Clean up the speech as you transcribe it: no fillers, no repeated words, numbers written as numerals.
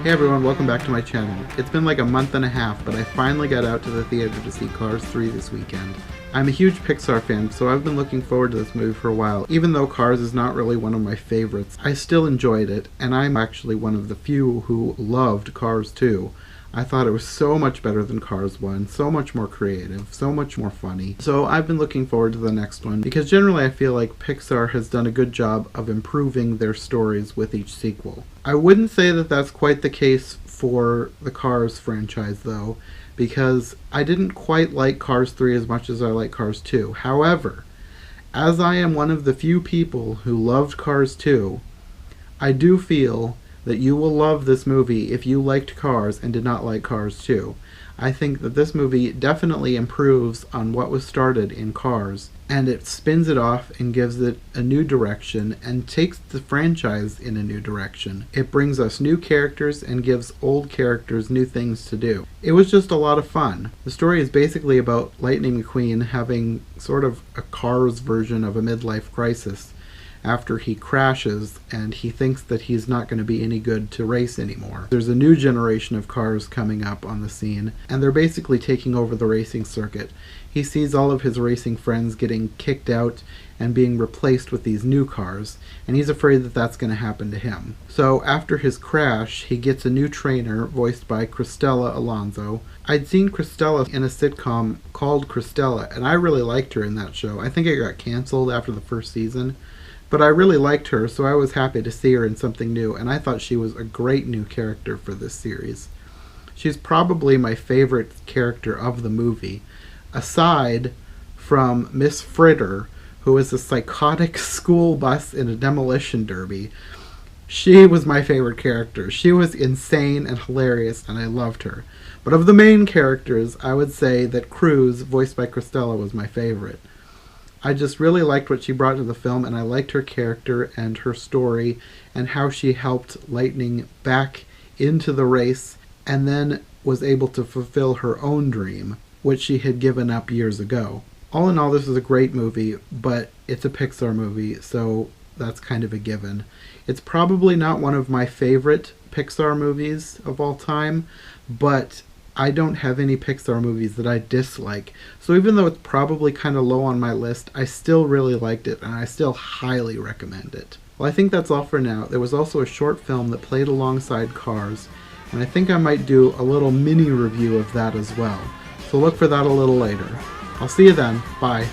Hey everyone, welcome back to my channel. It's been like a month and a half, but I finally got out to the theater to see Cars 3 this weekend. I'm a huge Pixar fan, so I've been looking forward to this movie for a while. Even though Cars is not really one of my favorites, I still enjoyed it, and I'm actually one of the few who loved Cars 2. I thought it was so much better than Cars 1, so much more creative, so much more funny. So I've been looking forward to the next one, because generally I feel like Pixar has done a good job of improving their stories with each sequel. I wouldn't say that that's quite the case for the Cars franchise though, because I didn't quite like Cars 3 as much as I like Cars 2. However, as I am one of the few people who loved Cars 2, I do feel that you will love this movie if you liked Cars and did not like Cars 2. I think that this movie definitely improves on what was started in Cars, and it spins it off and gives it a new direction and takes the franchise in a new direction. It brings us new characters and gives old characters new things to do. It was just a lot of fun. The story is basically about Lightning McQueen having sort of a Cars version of a midlife crisis after he crashes and he thinks that he's not going to be any good to race anymore. There's a new generation of cars coming up on the scene, and they're basically taking over the racing circuit. He sees all of his racing friends getting kicked out and being replaced with these new cars, and he's afraid that that's going to happen to him. So after his crash, he gets a new trainer voiced by Cristela Alonzo. I'd seen Cristela in a sitcom called Cristela, and I really liked her in that show. I think it got canceled after the first season, but I really liked her, so I was happy to see her in something new, and I thought she was a great new character for this series. She's probably my favorite character of the movie, aside from Miss Fritter, who is a psychotic school bus in a demolition derby. She was my favorite character. She was insane and hilarious, and I loved her. But of the main characters, I would say that Cruz, voiced by Cristela, was my favorite. I just really liked what she brought to the film, and I liked her character and her story and how she helped Lightning back into the race and then was able to fulfill her own dream, which she had given up years ago. All in all, this is a great movie, but it's a Pixar movie, so that's kind of a given. It's probably not one of my favorite Pixar movies of all time, but I don't have any Pixar movies that I dislike. So even though it's probably kind of low on my list, I still really liked it, and I still highly recommend it. Well, I think that's all for now. There was also a short film that played alongside Cars, and I think I might do a little mini review of that as well. So look for that a little later. I'll see you then. Bye.